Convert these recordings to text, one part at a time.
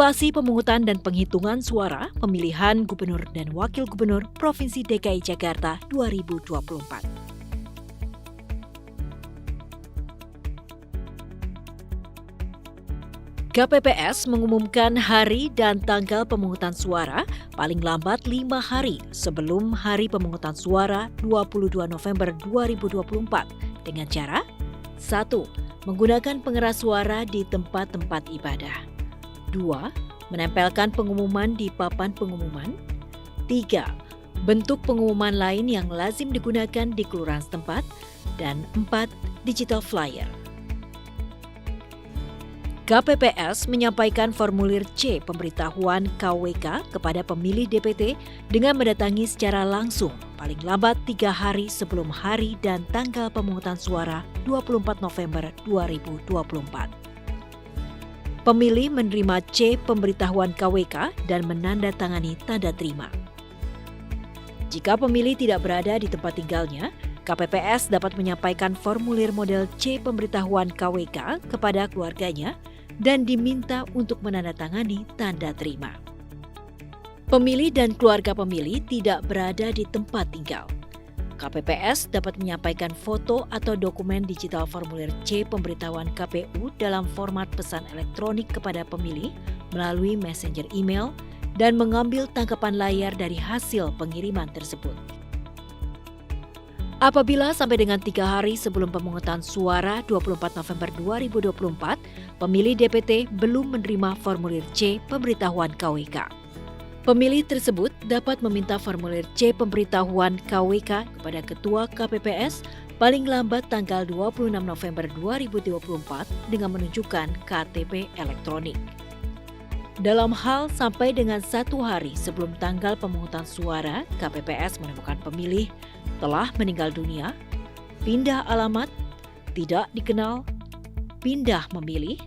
Simulasi pemungutan dan penghitungan suara pemilihan gubernur dan wakil gubernur Provinsi DKI Jakarta 2024. KPPS mengumumkan hari dan tanggal pemungutan suara paling lambat 5 hari sebelum hari pemungutan suara 22 November 2024 dengan cara 1. Menggunakan pengeras suara di tempat-tempat ibadah. 2. Menempelkan pengumuman di papan pengumuman. 3. Bentuk pengumuman lain yang lazim digunakan di kelurahan setempat. Dan 4. Digital flyer. KPPS menyampaikan formulir C pemberitahuan KWK kepada pemilih DPT dengan mendatangi secara langsung paling lambat 3 hari sebelum hari dan tanggal pemungutan suara 24 November 2024. Pemilih menerima C pemberitahuan KWK dan menandatangani tanda terima. Jika pemilih tidak berada di tempat tinggalnya, KPPS dapat menyampaikan formulir model C pemberitahuan KWK kepada keluarganya dan diminta untuk menandatangani tanda terima. Pemilih dan keluarga pemilih tidak berada di tempat tinggal. KPPS dapat menyampaikan foto atau dokumen digital formulir C pemberitahuan KPU dalam format pesan elektronik kepada pemilih melalui messenger email dan mengambil tangkapan layar dari hasil pengiriman tersebut. Apabila sampai dengan 3 hari sebelum pemungutan suara 24 November 2024, pemilih DPT belum menerima formulir C pemberitahuan KWK. Pemilih tersebut dapat meminta formulir C pemberitahuan KWK kepada Ketua KPPS paling lambat tanggal 26 November 2024 dengan menunjukkan KTP elektronik. Dalam hal sampai dengan 1 hari sebelum tanggal pemungutan suara, KPPS menemukan pemilih telah meninggal dunia, pindah alamat, tidak dikenal, pindah memilih,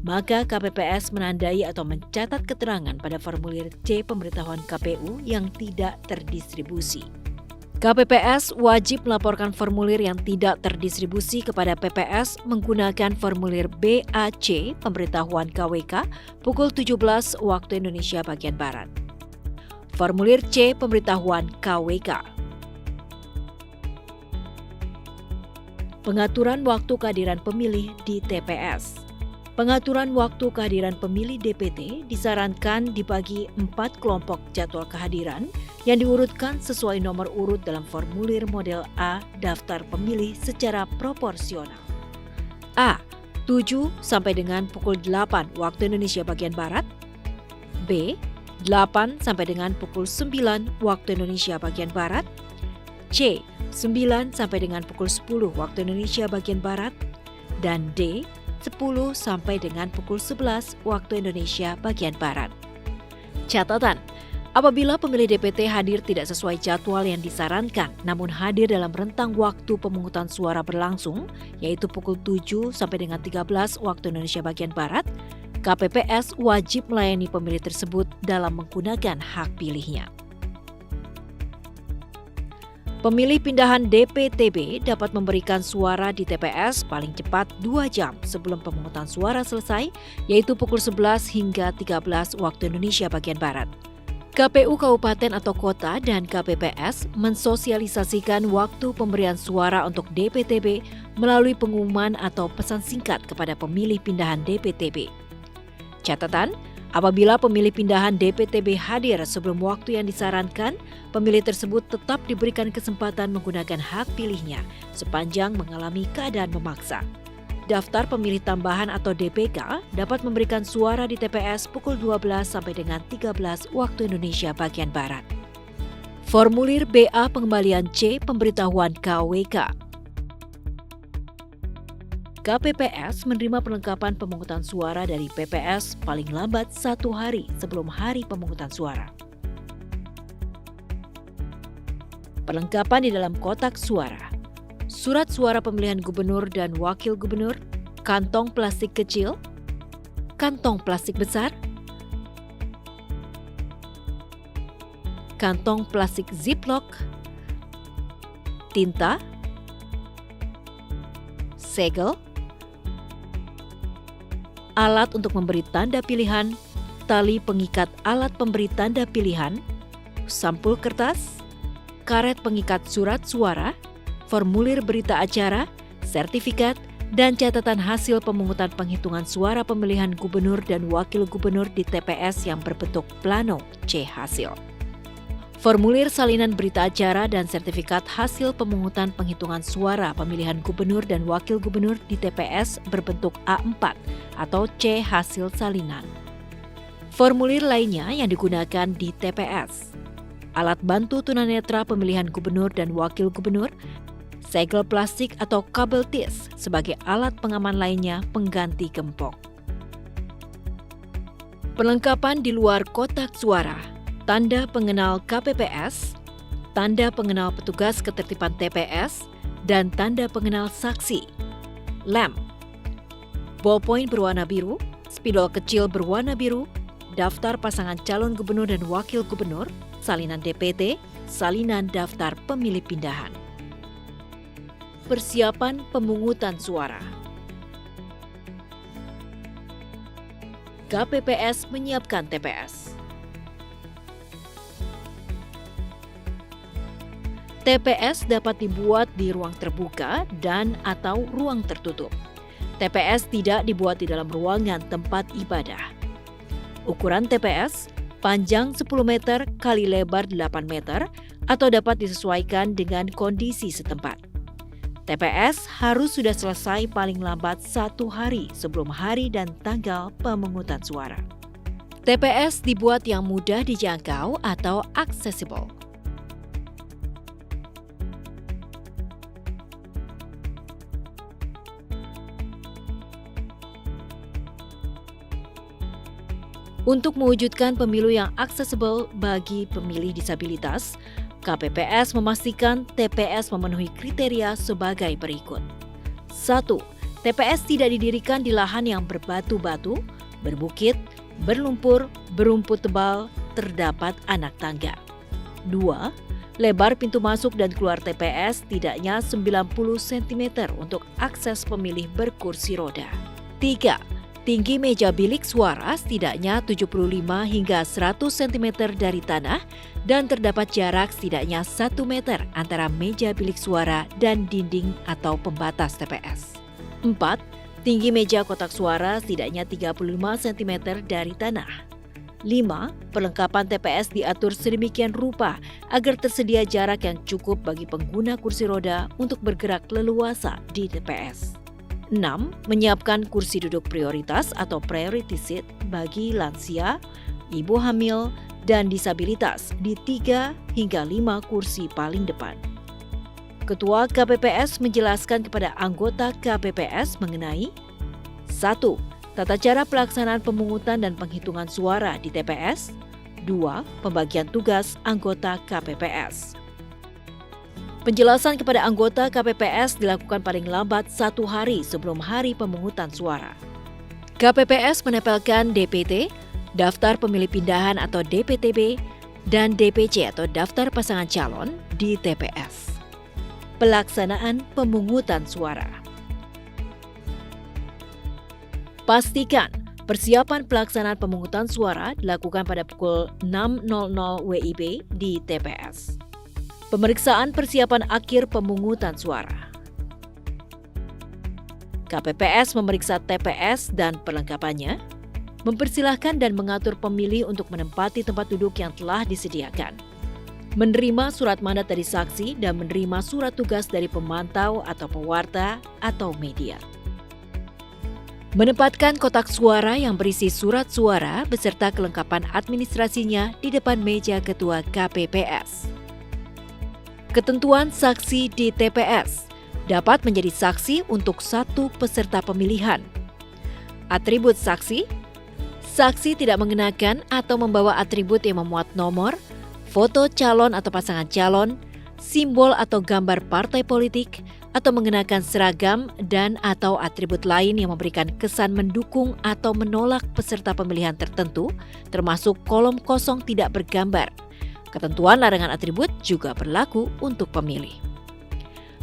maka KPPS menandai atau mencatat keterangan pada formulir C pemberitahuan KPU yang tidak terdistribusi. KPPS wajib melaporkan formulir yang tidak terdistribusi kepada PPS menggunakan formulir BAC pemberitahuan KWK pukul 17 waktu Indonesia bagian Barat. Formulir C pemberitahuan KWK. Pengaturan waktu kehadiran pemilih di TPS. Pengaturan waktu kehadiran pemilih DPT disarankan dibagi 4 kelompok jadwal kehadiran yang diurutkan sesuai nomor urut dalam formulir model A daftar pemilih secara proporsional. A. 7 sampai dengan pukul 8 waktu Indonesia bagian Barat. B. 8 sampai dengan pukul 9 waktu Indonesia bagian Barat. C. 9 sampai dengan pukul 10 waktu Indonesia bagian Barat. Dan D. 10 sampai dengan pukul 11 waktu Indonesia bagian Barat. Catatan, apabila pemilih DPT hadir tidak sesuai jadwal yang disarankan, namun hadir dalam rentang waktu pemungutan suara berlangsung, yaitu pukul 7 sampai dengan 13 waktu Indonesia bagian Barat, KPPS wajib melayani pemilih tersebut dalam menggunakan hak pilihnya. Pemilih pindahan DPTB dapat memberikan suara di TPS paling cepat 2 jam sebelum pemungutan suara selesai, yaitu pukul 11 hingga 13 waktu Indonesia bagian Barat. KPU Kabupaten atau Kota dan KPPS mensosialisasikan waktu pemberian suara untuk DPTB melalui pengumuman atau pesan singkat kepada pemilih pindahan DPTB. Catatan, apabila pemilih pindahan DPTB hadir sebelum waktu yang disarankan, pemilih tersebut tetap diberikan kesempatan menggunakan hak pilihnya sepanjang mengalami keadaan memaksa. Daftar pemilih tambahan atau DPK dapat memberikan suara di TPS pukul 12 sampai dengan 13 waktu Indonesia bagian Barat. Formulir BA pengembalian C pemberitahuan KWK. KPPS menerima perlengkapan pemungutan suara dari PPS paling lambat 1 hari sebelum hari pemungutan suara. Perlengkapan di dalam kotak suara: surat suara pemilihan gubernur dan wakil gubernur, kantong plastik kecil, kantong plastik besar, kantong plastik ziplock, tinta, segel, alat untuk memberi tanda pilihan, tali pengikat alat pemberi tanda pilihan, sampul kertas, karet pengikat surat suara, formulir berita acara, sertifikat, dan catatan hasil pemungutan penghitungan suara pemilihan gubernur dan wakil gubernur di TPS yang berbentuk plano C hasil. Formulir salinan berita acara dan sertifikat hasil pemungutan penghitungan suara pemilihan gubernur dan wakil gubernur di TPS berbentuk A4 atau C hasil salinan. Formulir lainnya yang digunakan di TPS: alat bantu tunanetra pemilihan gubernur dan wakil gubernur, segel plastik atau kabel tis sebagai alat pengaman lainnya pengganti gempok. Perlengkapan di luar kotak suara: tanda pengenal KPPS, tanda pengenal petugas ketertiban TPS, dan tanda pengenal saksi, lem, ballpoint berwarna biru, spidol kecil berwarna biru, daftar pasangan calon gubernur dan wakil gubernur, salinan DPT, salinan daftar pemilih pindahan. Persiapan pemungutan suara. KPPS menyiapkan TPS. TPS dapat dibuat di ruang terbuka dan atau ruang tertutup. TPS tidak dibuat di dalam ruangan tempat ibadah. Ukuran TPS, panjang 10 meter kali lebar 8 meter atau dapat disesuaikan dengan kondisi setempat. TPS harus sudah selesai paling lambat 1 hari sebelum hari dan tanggal pemungutan suara. TPS dibuat yang mudah dijangkau atau accessible. Untuk mewujudkan pemilu yang aksesibel bagi pemilih disabilitas, KPPS memastikan TPS memenuhi kriteria sebagai berikut. 1. TPS tidak didirikan di lahan yang berbatu-batu, berbukit, berlumpur, berumput tebal, terdapat anak tangga. 2. Lebar pintu masuk dan keluar TPS tidaknya 90 cm untuk akses pemilih berkursi roda. 3. Tinggi meja bilik suara setidaknya 75 hingga 100 cm dari tanah dan terdapat jarak setidaknya 1 meter antara meja bilik suara dan dinding atau pembatas TPS. 4. Tinggi meja kotak suara setidaknya 35 cm dari tanah. 5. Perlengkapan TPS diatur sedemikian rupa agar tersedia jarak yang cukup bagi pengguna kursi roda untuk bergerak leluasa di TPS. 6. Menyiapkan kursi duduk prioritas atau priority seat bagi lansia, ibu hamil, dan disabilitas di 3 hingga 5 kursi paling depan. Ketua KPPS menjelaskan kepada anggota KPPS mengenai 1. Tata cara pelaksanaan pemungutan dan penghitungan suara di TPS. 2. Pembagian tugas anggota KPPS. Penjelasan kepada anggota KPPS dilakukan paling lambat 1 hari sebelum hari pemungutan suara. KPPS menempelkan DPT, daftar pemilih pindahan atau DPTB, dan DPC atau daftar pasangan calon di TPS. Pelaksanaan pemungutan suara. Pastikan persiapan pelaksanaan pemungutan suara dilakukan pada pukul 6.00 WIB di TPS. Pemeriksaan persiapan akhir pemungutan suara. KPPS memeriksa TPS dan perlengkapannya, mempersilahkan dan mengatur pemilih untuk menempati tempat duduk yang telah disediakan, menerima surat mandat dari saksi dan menerima surat tugas dari pemantau atau pewarta atau media. Menempatkan kotak suara yang berisi surat suara beserta kelengkapan administrasinya di depan meja ketua KPPS. Ketentuan saksi di TPS dapat menjadi saksi untuk 1 peserta pemilihan. Atribut saksi: saksi tidak mengenakan atau membawa atribut yang memuat nomor, foto calon atau pasangan calon, simbol atau gambar partai politik, atau mengenakan seragam dan atau atribut lain yang memberikan kesan mendukung atau menolak peserta pemilihan tertentu, termasuk kolom kosong tidak bergambar. Ketentuan larangan atribut juga berlaku untuk pemilih.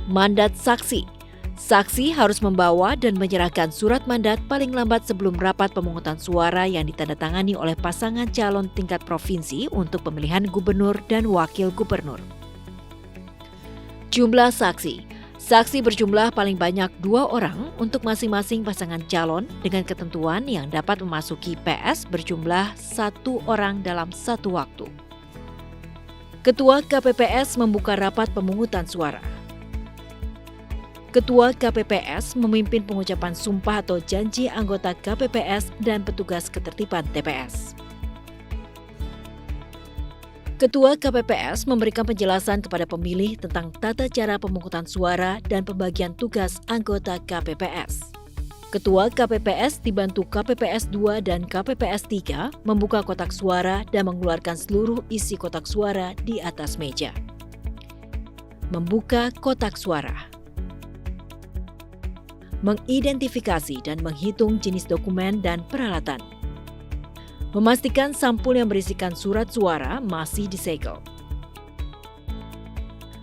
Mandat saksi: Saksi harus membawa dan menyerahkan surat mandat paling lambat sebelum rapat pemungutan suara yang ditandatangani oleh pasangan calon tingkat provinsi untuk pemilihan gubernur dan wakil gubernur. Jumlah saksi. Saksi berjumlah paling banyak 2 orang untuk masing-masing pasangan calon dengan ketentuan yang dapat memasuki PS berjumlah 1 orang dalam satu waktu. Ketua KPPS membuka rapat pemungutan suara. Ketua KPPS memimpin pengucapan sumpah atau janji anggota KPPS dan petugas ketertiban TPS. Ketua KPPS memberikan penjelasan kepada pemilih tentang tata cara pemungutan suara dan pembagian tugas anggota KPPS. Ketua KPPS dibantu KPPS 2 dan KPPS 3 membuka kotak suara dan mengeluarkan seluruh isi kotak suara di atas meja. Membuka kotak suara. Mengidentifikasi dan menghitung jenis dokumen dan peralatan. Memastikan sampul yang berisikan surat suara masih disegel.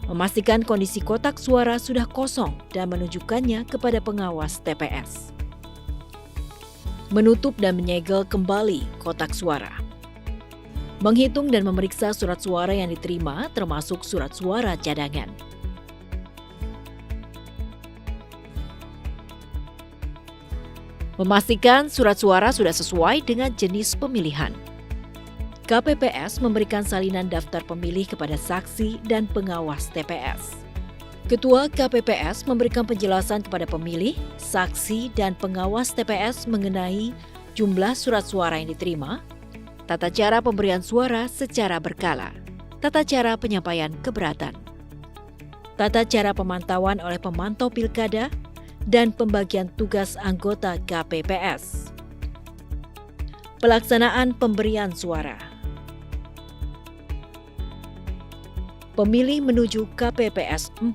Memastikan kondisi kotak suara sudah kosong dan menunjukkannya kepada pengawas TPS. Menutup dan menyegel kembali kotak suara. Menghitung dan memeriksa surat suara yang diterima termasuk surat suara cadangan. Memastikan surat suara sudah sesuai dengan jenis pemilihan. KPPS memberikan salinan daftar pemilih kepada saksi dan pengawas TPS. Ketua KPPS memberikan penjelasan kepada pemilih, saksi, dan pengawas TPS mengenai jumlah surat suara yang diterima, tata cara pemberian suara secara berkala, tata cara penyampaian keberatan, tata cara pemantauan oleh pemantau pilkada, dan pembagian tugas anggota KPPS. Pelaksanaan pemberian suara. Pemilih menuju KPPS 4.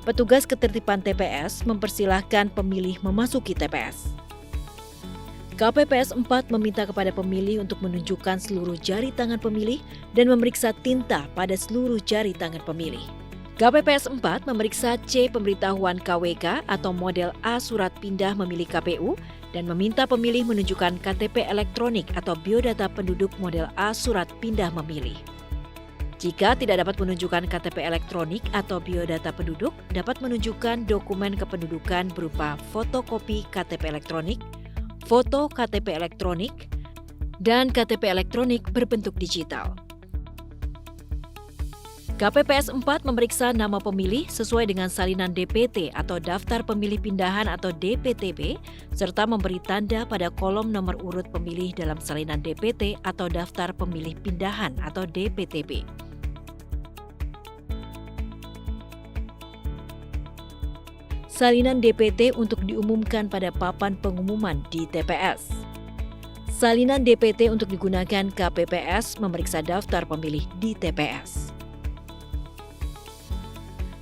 Petugas ketertiban TPS mempersilahkan pemilih memasuki TPS. KPPS 4 meminta kepada pemilih untuk menunjukkan seluruh jari tangan pemilih dan memeriksa tinta pada seluruh jari tangan pemilih. KPPS 4 memeriksa C pemberitahuan KWK atau model A surat pindah memilih KPU dan meminta pemilih menunjukkan KTP elektronik atau biodata penduduk model A surat pindah memilih. Jika tidak dapat menunjukkan KTP elektronik atau biodata penduduk, dapat menunjukkan dokumen kependudukan berupa fotokopi KTP elektronik, foto KTP elektronik, dan KTP elektronik berbentuk digital. KPPS 4 memeriksa nama pemilih sesuai dengan salinan DPT atau Daftar Pemilih Pindahan atau DPTP, serta memberi tanda pada kolom nomor urut pemilih dalam salinan DPT atau Daftar Pemilih Pindahan atau DPTP. Salinan DPT untuk diumumkan pada papan pengumuman di TPS. Salinan DPT untuk digunakan KPPS memeriksa daftar pemilih di TPS.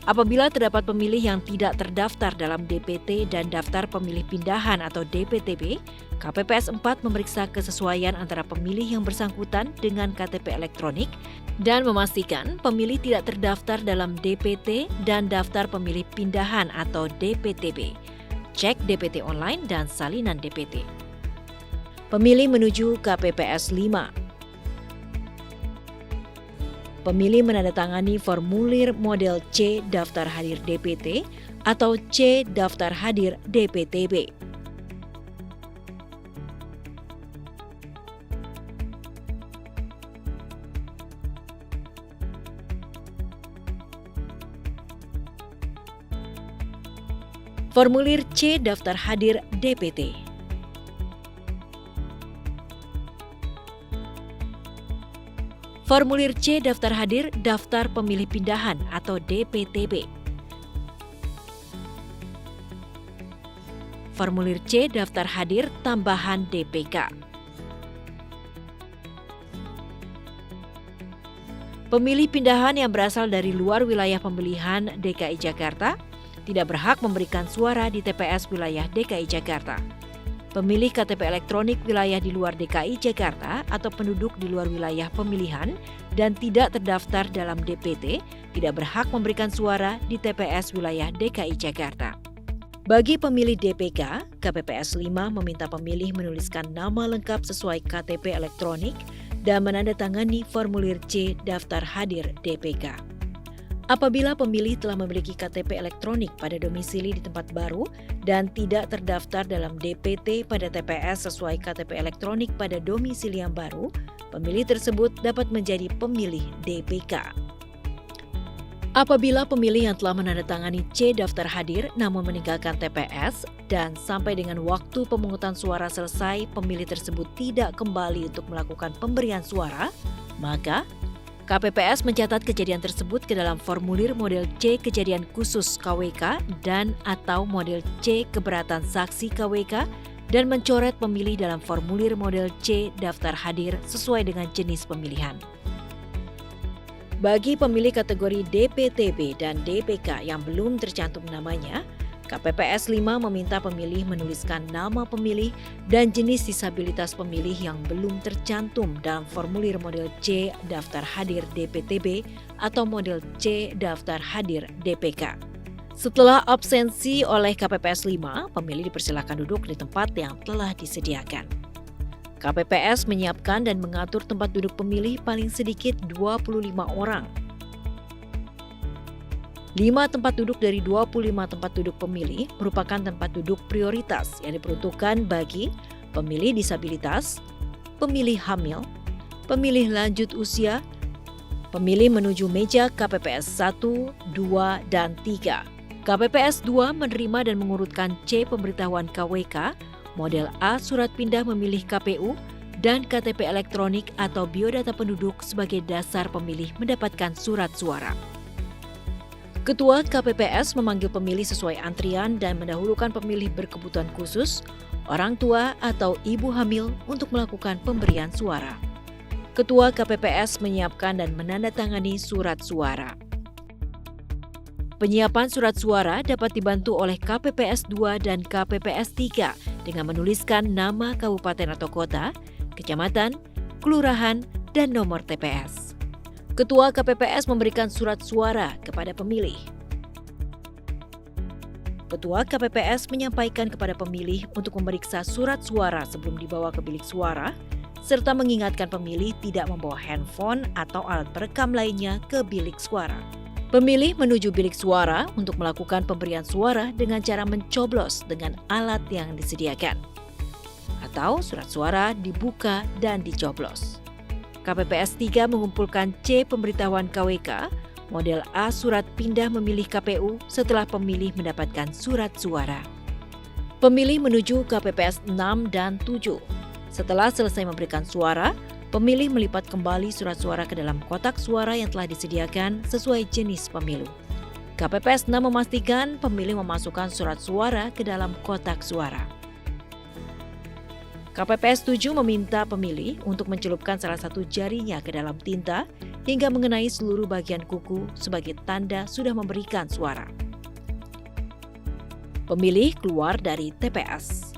Apabila terdapat pemilih yang tidak terdaftar dalam DPT dan daftar pemilih pindahan atau DPTP, KPPS 4 memeriksa kesesuaian antara pemilih yang bersangkutan dengan KTP elektronik dan memastikan pemilih tidak terdaftar dalam DPT dan daftar pemilih pindahan atau DPTP. Cek DPT online dan salinan DPT. Pemilih menuju KPPS 5. Pemilih menandatangani formulir model C Daftar Hadir DPT atau C Daftar Hadir DPTB. Formulir C Daftar Hadir DPT. Formulir C Daftar Hadir Daftar Pemilih Pindahan atau DPTB. Formulir C Daftar Hadir Tambahan DPK. Pemilih pindahan yang berasal dari luar wilayah pemilihan DKI Jakarta tidak berhak memberikan suara di TPS wilayah DKI Jakarta. pemilih KTP elektronik wilayah di luar DKI Jakarta atau penduduk di luar wilayah pemilihan dan tidak terdaftar dalam DPT tidak berhak memberikan suara di TPS wilayah DKI Jakarta. Bagi pemilih DPK, KPPS 5 meminta pemilih menuliskan nama lengkap sesuai KTP elektronik dan menandatangani formulir C daftar hadir DPK. Apabila pemilih telah memiliki KTP elektronik pada domisili di tempat baru dan tidak terdaftar dalam DPT pada TPS sesuai KTP elektronik pada domisili yang baru, pemilih tersebut dapat menjadi pemilih DPK. Apabila pemilih yang telah menandatangani C daftar hadir namun meninggalkan TPS dan sampai dengan waktu pemungutan suara selesai pemilih tersebut tidak kembali untuk melakukan pemberian suara, maka KPPS mencatat kejadian tersebut ke dalam formulir model C kejadian khusus KWK dan atau model C keberatan saksi KWK dan mencoret pemilih dalam formulir model C daftar hadir sesuai dengan jenis pemilihan. Bagi pemilih kategori DPTB dan DPK yang belum tercantum namanya, KPPS 5 meminta pemilih menuliskan nama pemilih dan jenis disabilitas pemilih yang belum tercantum dalam formulir model C daftar hadir DPTB atau model C daftar hadir DPK. Setelah absensi oleh KPPS 5, pemilih dipersilakan duduk di tempat yang telah disediakan. KPPS menyiapkan dan mengatur tempat duduk pemilih paling sedikit 25 orang. 5 tempat duduk dari 25 tempat duduk pemilih merupakan tempat duduk prioritas yang diperuntukkan bagi pemilih disabilitas, pemilih hamil, pemilih lanjut usia, pemilih menuju meja KPPS 1, 2, dan 3. KPPS 2 menerima dan mengurutkan C pemberitahuan KWK, model A surat pindah memilih KPU, dan KTP elektronik atau biodata penduduk sebagai dasar pemilih mendapatkan surat suara. Ketua KPPS memanggil pemilih sesuai antrian dan mendahulukan pemilih berkebutuhan khusus, orang tua atau ibu hamil untuk melakukan pemberian suara. Ketua KPPS menyiapkan dan menandatangani surat suara. Penyiapan surat suara dapat dibantu oleh KPPS 2 dan KPPS 3 dengan menuliskan nama kabupaten atau kota, kecamatan, kelurahan, dan nomor TPS. Ketua KPPS memberikan surat suara kepada pemilih. Ketua KPPS menyampaikan kepada pemilih untuk memeriksa surat suara sebelum dibawa ke bilik suara, serta mengingatkan pemilih tidak membawa handphone atau alat perekam lainnya ke bilik suara. Pemilih menuju bilik suara untuk melakukan pemberian suara dengan cara mencoblos dengan alat yang disediakan. Atau surat suara dibuka dan dicoblos. KPPS 3 mengumpulkan C pemberitahuan KWK, model A surat pindah memilih KPU setelah pemilih mendapatkan surat suara. Pemilih menuju KPPS 6 dan 7. Setelah selesai memberikan suara, pemilih melipat kembali surat suara ke dalam kotak suara yang telah disediakan sesuai jenis pemilu. KPPS 6 memastikan pemilih memasukkan surat suara ke dalam kotak suara. KPPS 7 meminta pemilih untuk mencelupkan salah satu jarinya ke dalam tinta hingga mengenai seluruh bagian kuku sebagai tanda sudah memberikan suara. Pemilih keluar dari TPS.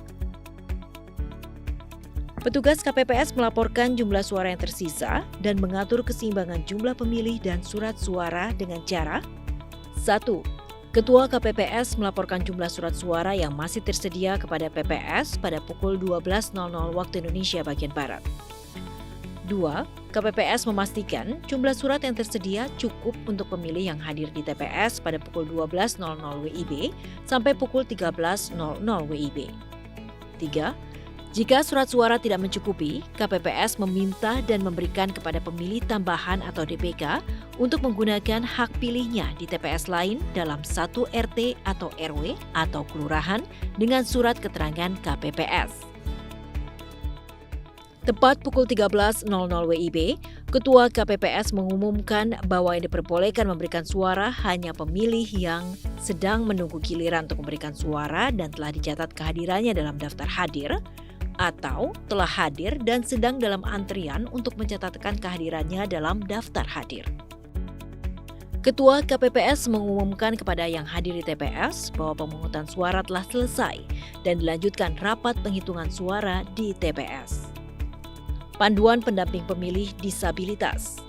Petugas KPPS melaporkan jumlah suara yang tersisa dan mengatur keseimbangan jumlah pemilih dan surat suara dengan cara 1. Ketua KPPS melaporkan jumlah surat suara yang masih tersedia kepada PPS pada pukul 12.00 waktu Indonesia bagian Barat. 2. KPPS memastikan jumlah surat yang tersedia cukup untuk pemilih yang hadir di TPS pada pukul 12.00 WIB sampai pukul 13.00 WIB. 3. Jika surat suara tidak mencukupi, KPPS meminta dan memberikan kepada pemilih tambahan atau DPK untuk menggunakan hak pilihnya di TPS lain dalam satu RT atau RW atau kelurahan dengan surat keterangan KPPS. Tepat pukul 13.00 WIB, Ketua KPPS mengumumkan bahwa yang diperbolehkan memberikan suara hanya pemilih yang sedang menunggu giliran untuk memberikan suara dan telah dicatat kehadirannya dalam daftar hadir, atau telah hadir dan sedang dalam antrian untuk mencatatkan kehadirannya dalam daftar hadir. Ketua KPPS mengumumkan kepada yang hadir di TPS bahwa pemungutan suara telah selesai dan dilanjutkan rapat penghitungan suara di TPS. Panduan pendamping pemilih disabilitas.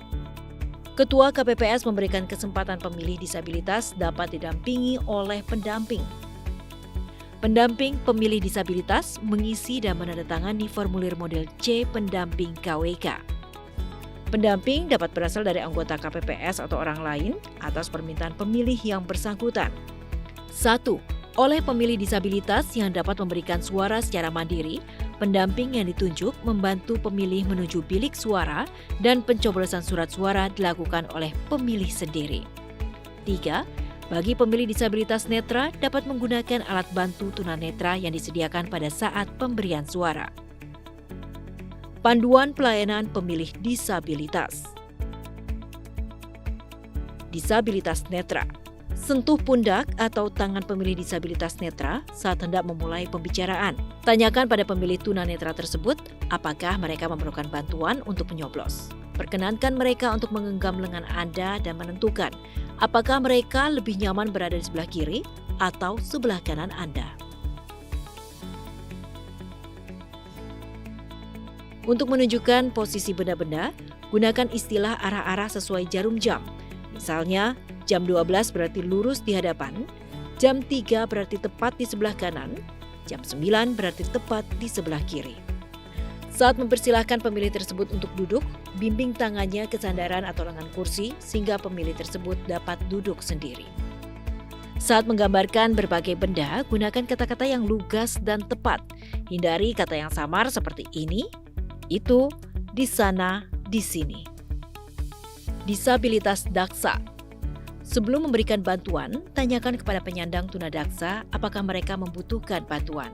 Ketua KPPS memberikan kesempatan pemilih disabilitas dapat didampingi oleh pendamping. Pendamping pemilih disabilitas mengisi dan menandatangani formulir model C pendamping KWK. Pendamping dapat berasal dari anggota KPPS atau orang lain atas permintaan pemilih yang bersangkutan. 1. Oleh pemilih disabilitas yang dapat memberikan suara secara mandiri, pendamping yang ditunjuk membantu pemilih menuju bilik suara dan pencoblosan surat suara dilakukan oleh pemilih sendiri. 3. Bagi pemilih disabilitas netra dapat menggunakan alat bantu tunanetra yang disediakan pada saat pemberian suara. Panduan pelayanan pemilih disabilitas. Disabilitas netra. Sentuh pundak atau tangan pemilih disabilitas netra saat hendak memulai pembicaraan. Tanyakan pada pemilih tunanetra tersebut apakah mereka memerlukan bantuan untuk menyoblos. Perkenankan mereka untuk menggenggam lengan Anda dan menentukan apakah mereka lebih nyaman berada di sebelah kiri atau sebelah kanan Anda. Untuk menunjukkan posisi benda-benda, gunakan istilah arah-arah sesuai jarum jam. Misalnya, jam 12 berarti lurus di hadapan, jam 3 berarti tepat di sebelah kanan, jam 9 berarti tepat di sebelah kiri. Saat mempersilahkan pemilih tersebut untuk duduk, bimbing tangannya ke sandaran atau lengan kursi sehingga pemilih tersebut dapat duduk sendiri. Saat menggambarkan berbagai benda, gunakan kata-kata yang lugas dan tepat. Hindari kata yang samar seperti ini, itu, di sana, di sini. Disabilitas daksa. Sebelum memberikan bantuan, tanyakan kepada penyandang tunadaksa apakah mereka membutuhkan bantuan.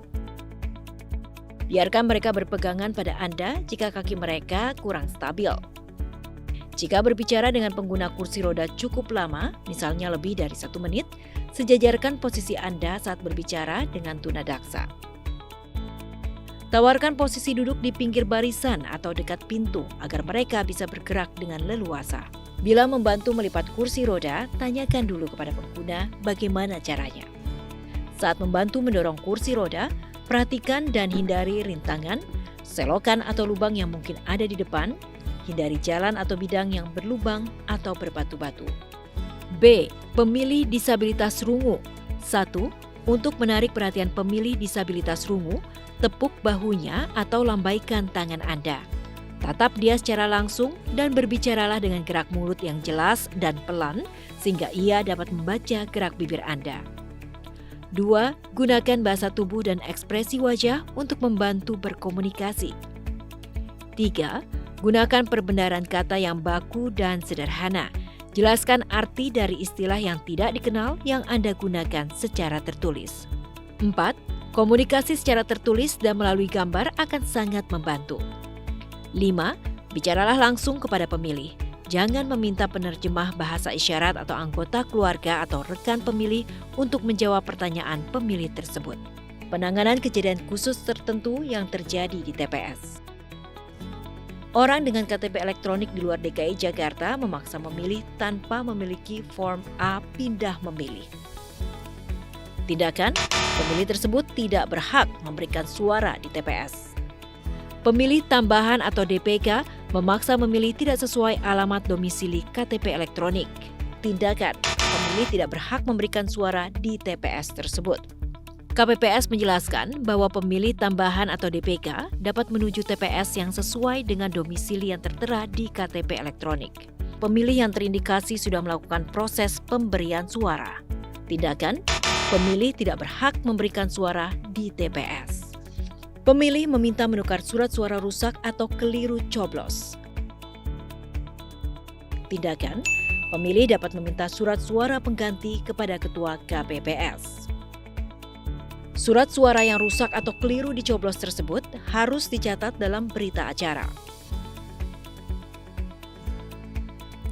Biarkan mereka berpegangan pada Anda jika kaki mereka kurang stabil. Jika berbicara dengan pengguna kursi roda cukup lama, misalnya lebih dari 1 menit, sejajarkan posisi Anda saat berbicara dengan tunadaksa. Tawarkan posisi duduk di pinggir barisan atau dekat pintu agar mereka bisa bergerak dengan leluasa. Bila membantu melipat kursi roda, tanyakan dulu kepada pengguna bagaimana caranya. Saat membantu mendorong kursi roda, perhatikan dan hindari rintangan, selokan atau lubang yang mungkin ada di depan, hindari jalan atau bidang yang berlubang atau berbatu-batu. B. Pemilih disabilitas rungu. 1. Untuk menarik perhatian pemilih disabilitas rungu, tepuk bahunya atau lambaikan tangan Anda. Tatap dia secara langsung dan berbicaralah dengan gerak mulut yang jelas dan pelan sehingga ia dapat membaca gerak bibir Anda. 2. Gunakan bahasa tubuh dan ekspresi wajah untuk membantu berkomunikasi. 3. Gunakan perbendaharaan kata yang baku dan sederhana. Jelaskan arti dari istilah yang tidak dikenal yang Anda gunakan secara tertulis. 4. Komunikasi secara tertulis dan melalui gambar akan sangat membantu. 5. Bicaralah langsung kepada pemilih. Jangan meminta penerjemah bahasa isyarat atau anggota keluarga atau rekan pemilih untuk menjawab pertanyaan pemilih tersebut. Penanganan kejadian khusus tertentu yang terjadi di TPS. Orang dengan KTP elektronik di luar DKI Jakarta memaksa memilih tanpa memiliki form A pindah memilih. Tindakan, pemilih tersebut tidak berhak memberikan suara di TPS. Pemilih tambahan atau DPK memaksa memilih tidak sesuai alamat domisili KTP elektronik. Tindakan, pemilih tidak berhak memberikan suara di TPS tersebut. KPPS menjelaskan bahwa pemilih tambahan atau DPK dapat menuju TPS yang sesuai dengan domisili yang tertera di KTP elektronik. Pemilih yang terindikasi sudah melakukan proses pemberian suara. Tindakan, pemilih tidak berhak memberikan suara di TPS. Pemilih meminta menukar surat suara rusak atau keliru coblos. Tindakan, pemilih dapat meminta surat suara pengganti kepada Ketua KPPS. Surat suara yang rusak atau keliru dicoblos tersebut harus dicatat dalam berita acara.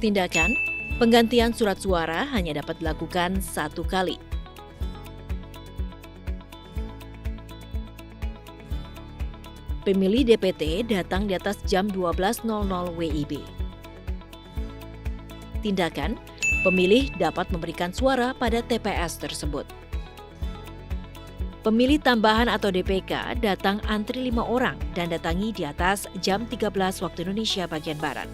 Tindakan, penggantian surat suara hanya dapat dilakukan 1 kali. Pemilih DPT datang di atas jam 12.00 WIB. Tindakan, Pemilih dapat memberikan suara pada TPS tersebut. Pemilih tambahan atau DPK datang antri 5 orang dan datangi di atas jam 13 waktu Indonesia bagian Barat.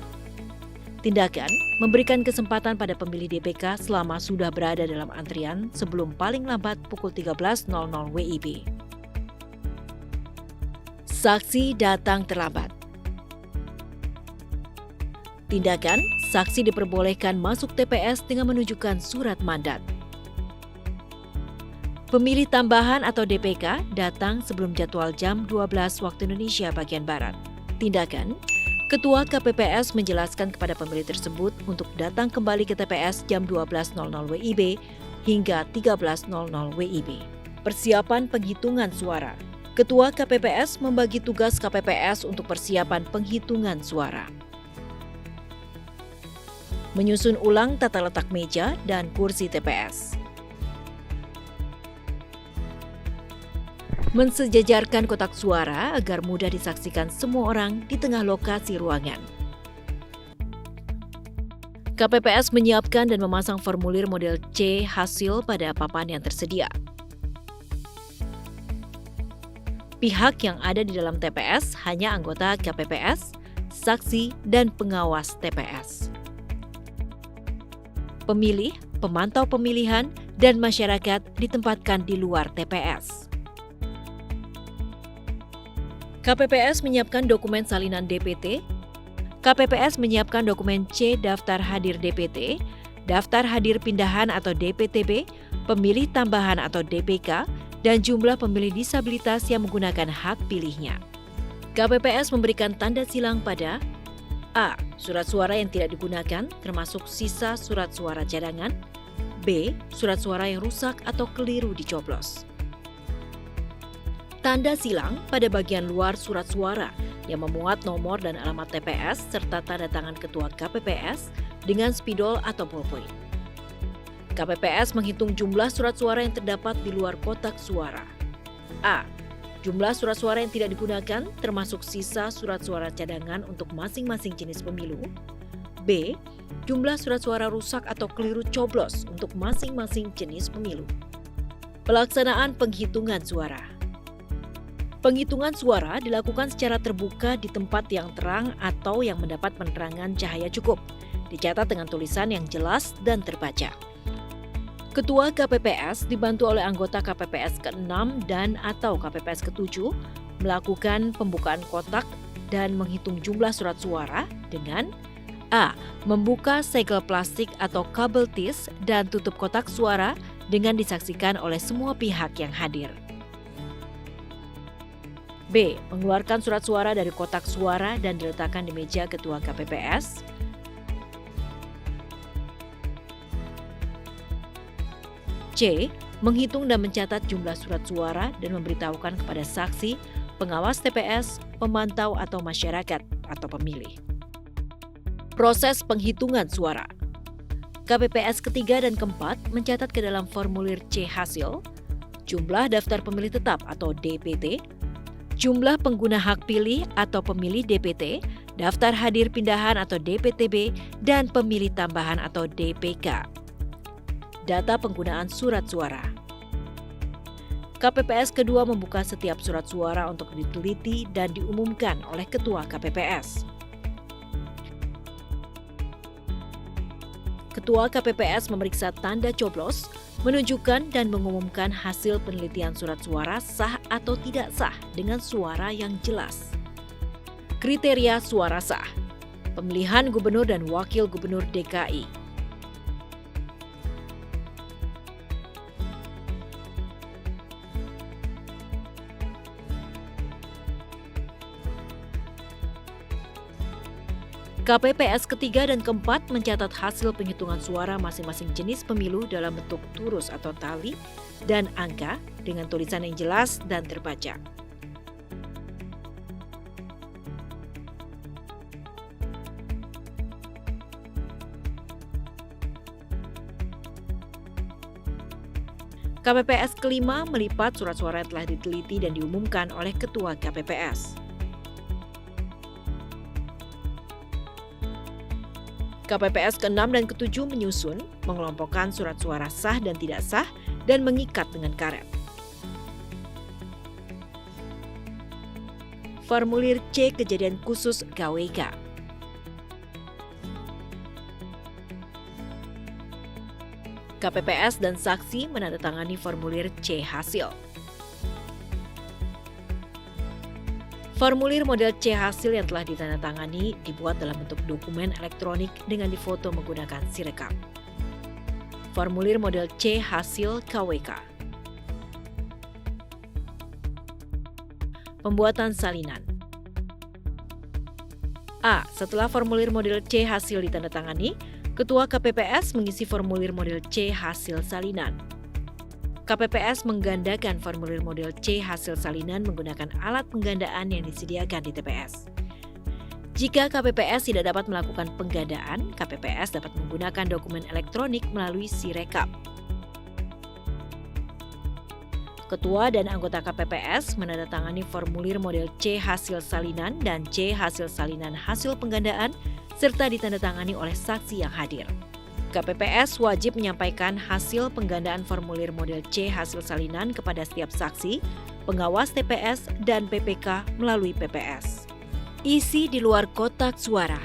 Tindakan memberikan kesempatan pada pemilih DPK selama sudah berada dalam antrian sebelum paling lambat pukul 13.00 WIB. Saksi datang terlambat. Tindakan, saksi diperbolehkan masuk TPS dengan menunjukkan surat mandat. Pemilih tambahan atau DPK datang sebelum jadwal jam 12 waktu Indonesia bagian Barat. Tindakan, Ketua KPPS menjelaskan kepada pemilih tersebut untuk datang kembali ke TPS jam 12.00 WIB hingga 13.00 WIB. Persiapan penghitungan suara. Ketua KPPS membagi tugas KPPS untuk persiapan penghitungan suara. Menyusun ulang tata letak meja dan kursi TPS. Mensejajarkan kotak suara agar mudah disaksikan semua orang di tengah lokasi ruangan. KPPS menyiapkan dan memasang formulir model C hasil pada papan yang tersedia. Pihak yang ada di dalam TPS hanya anggota KPPS, saksi, dan pengawas TPS. Pemilih, pemantau pemilihan, dan masyarakat ditempatkan di luar TPS. KPPS menyiapkan dokumen salinan DPT. KPPS menyiapkan dokumen C daftar hadir DPT, daftar hadir pindahan atau DPTB, pemilih tambahan atau DPK, dan jumlah pemilih disabilitas yang menggunakan hak pilihnya. KPPS memberikan tanda silang pada A. Surat suara yang tidak digunakan, termasuk sisa surat suara cadangan. B. Surat suara yang rusak atau keliru dicoblos. Tanda silang pada bagian luar surat suara yang memuat nomor dan alamat TPS serta tanda tangan Ketua KPPS dengan spidol atau ballpoint. KPPS menghitung jumlah surat suara yang terdapat di luar kotak suara. A. Jumlah surat suara yang tidak digunakan termasuk sisa surat suara cadangan untuk masing-masing jenis pemilu. B. Jumlah surat suara rusak atau keliru coblos untuk masing-masing jenis pemilu. Pelaksanaan penghitungan suara. Penghitungan suara dilakukan secara terbuka di tempat yang terang atau yang mendapat penerangan cahaya cukup. Dicatat dengan tulisan yang jelas dan terbaca. Ketua KPPS dibantu oleh anggota KPPS ke-6 dan atau KPPS ke-7 melakukan pembukaan kotak dan menghitung jumlah surat suara dengan A. Membuka segel plastik atau kabel tis dan tutup kotak suara dengan disaksikan oleh semua pihak yang hadir. B. Mengeluarkan surat suara dari kotak suara dan diletakkan di meja Ketua KPPS. C. Menghitung dan mencatat jumlah surat suara dan memberitahukan kepada saksi, pengawas TPS, pemantau atau masyarakat atau pemilih. Proses penghitungan suara. KPPS ketiga dan keempat mencatat ke dalam formulir C hasil, jumlah daftar pemilih tetap atau DPT, jumlah pengguna hak pilih atau pemilih DPT, daftar hadir pindahan atau DPTB, dan pemilih tambahan atau DPK. Data penggunaan surat suara. KPPS kedua membuka setiap surat suara untuk diteliti dan diumumkan oleh Ketua KPPS. Ketua KPPS memeriksa tanda coblos, menunjukkan dan mengumumkan hasil penelitian surat suara sah atau tidak sah dengan suara yang jelas. Kriteria suara sah. Pemilihan gubernur dan wakil gubernur DKI. KPPS ketiga dan keempat mencatat hasil penghitungan suara masing-masing jenis pemilu dalam bentuk turus atau tali dan angka dengan tulisan yang jelas dan terbaca. KPPS kelima melipat surat suara yang telah diteliti dan diumumkan oleh Ketua KPPS. KPPS ke-6 dan ke-7 menyusun, mengelompokkan surat suara sah dan tidak sah, dan mengikat dengan karet. Formulir C kejadian khusus KWK. KPPS dan saksi menandatangani formulir C hasil. Formulir model C hasil yang telah ditandatangani dibuat dalam bentuk dokumen elektronik dengan difoto menggunakan Sirekap. Formulir model C hasil KWK. Pembuatan salinan. A. Setelah formulir model C hasil ditandatangani, Ketua KPPS mengisi formulir model C hasil salinan. KPPS menggandakan formulir model C hasil salinan menggunakan alat penggandaan yang disediakan di TPS. Jika KPPS tidak dapat melakukan penggandaan, KPPS dapat menggunakan dokumen elektronik melalui Sirekap. Ketua dan anggota KPPS menandatangani formulir model C hasil salinan dan C hasil salinan hasil penggandaan serta ditandatangani oleh saksi yang hadir. KPPS wajib menyampaikan hasil penggandaan formulir model C hasil salinan kepada setiap saksi, pengawas TPS, dan PPK melalui PPS. Isi di luar kotak suara.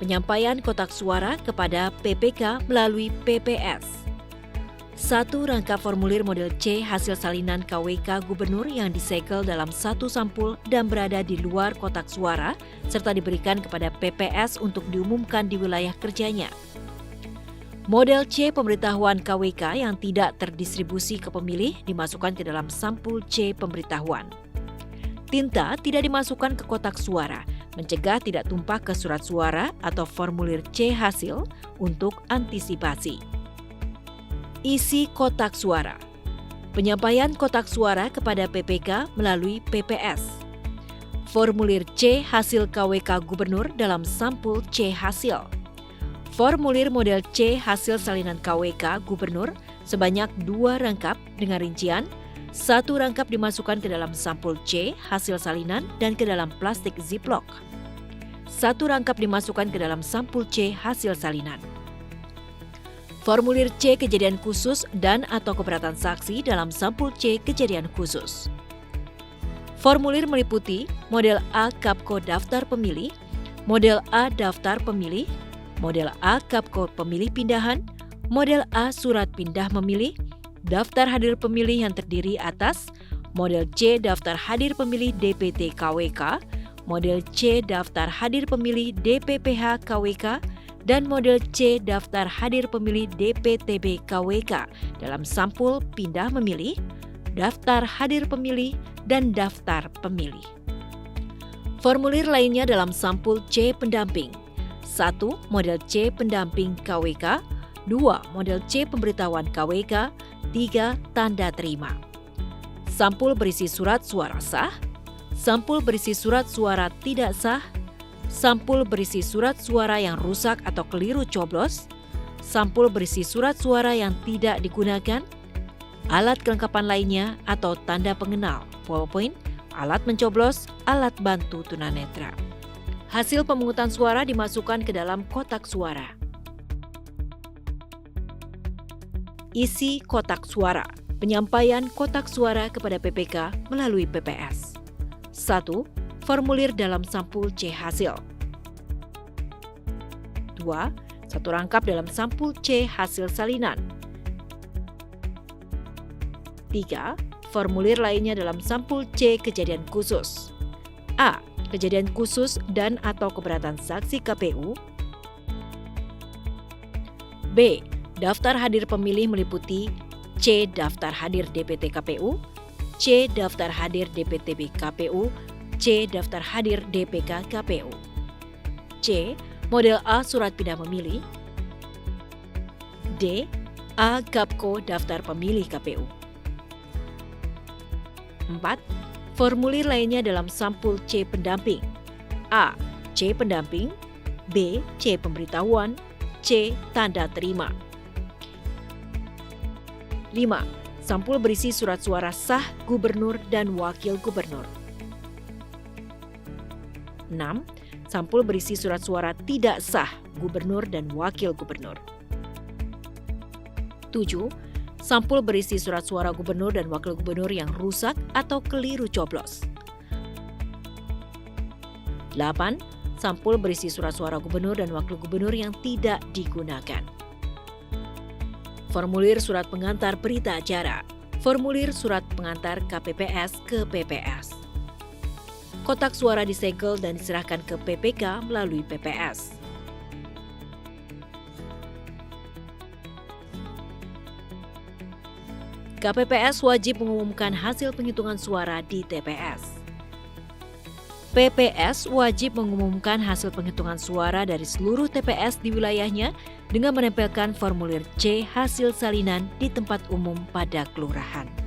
Penyampaian kotak suara kepada PPK melalui PPS. 1. Rangkap formulir model C hasil salinan KWK Gubernur yang disegel dalam satu sampul dan berada di luar kotak suara, serta diberikan kepada PPS untuk diumumkan di wilayah kerjanya. Model C pemberitahuan KWK yang tidak terdistribusi ke pemilih dimasukkan ke dalam sampul C pemberitahuan. Tinta tidak dimasukkan ke kotak suara, mencegah tidak tumpah ke surat suara atau formulir C hasil untuk antisipasi. Isi kotak suara. Penyampaian kotak suara kepada PPK melalui PPS. Formulir C hasil KWK Gubernur dalam sampul C hasil. Formulir model C hasil salinan KWK Gubernur sebanyak 2 rangkap dengan rincian 1 rangkap dimasukkan ke dalam sampul C hasil salinan dan ke dalam plastik ziplock. 1 rangkap dimasukkan ke dalam sampul C hasil salinan. Formulir C kejadian khusus dan atau keberatan saksi dalam sampul C kejadian khusus. Formulir meliputi model A Kapko daftar pemilih, model A daftar pemilih, model A Kapko pemilih pindahan, model A surat pindah memilih, daftar hadir pemilih yang terdiri atas model C daftar hadir pemilih DPT KWK, model C daftar hadir pemilih DPPH KWK, dan model C daftar hadir pemilih DPTB KWK dalam sampul pindah memilih, daftar hadir pemilih, dan daftar pemilih. Formulir lainnya dalam sampul C pendamping. 1. Model C pendamping KWK, 2. Model C pemberitahuan KWK, 3. Tanda terima. Sampul berisi surat suara sah, sampul berisi surat suara tidak sah, sampul berisi surat suara yang rusak atau keliru coblos, sampul berisi surat suara yang tidak digunakan, alat kelengkapan lainnya atau tanda pengenal, ballpoint, alat mencoblos, alat bantu tunanetra. Hasil pemungutan suara dimasukkan ke dalam kotak suara. Isi kotak suara. Penyampaian kotak suara kepada PPK melalui PPS. 1. Formulir dalam sampul C hasil. 2. 1 rangkap dalam sampul C hasil salinan. 3. Formulir lainnya dalam sampul C kejadian khusus. A. Kejadian khusus dan atau keberatan saksi KPU. B. Daftar hadir pemilih meliputi C. Daftar hadir DPT KPU, C. Daftar hadir DPTB KPU, C. Daftar hadir DPK KPU. C. Model A surat pindah memilih. D. A. Kapko daftar pemilih KPU. 4. Formulir lainnya dalam sampul C pendamping. A. C pendamping, B. C pemberitahuan, C. Tanda terima. 5. Sampul berisi surat suara sah gubernur dan wakil gubernur. 6. Sampul berisi surat suara tidak sah gubernur dan wakil gubernur. 7. Sampul berisi surat suara gubernur dan wakil gubernur yang rusak atau keliru coblos. 8. Sampul berisi surat suara gubernur dan wakil gubernur yang tidak digunakan. Formulir surat pengantar berita acara. Formulir surat pengantar KPPS ke PPS. Kotak suara disegel dan diserahkan ke PPK melalui PPS. KPPS wajib mengumumkan hasil penghitungan suara di TPS. PPS wajib mengumumkan hasil penghitungan suara dari seluruh TPS di wilayahnya dengan menempelkan formulir C hasil salinan di tempat umum pada kelurahan.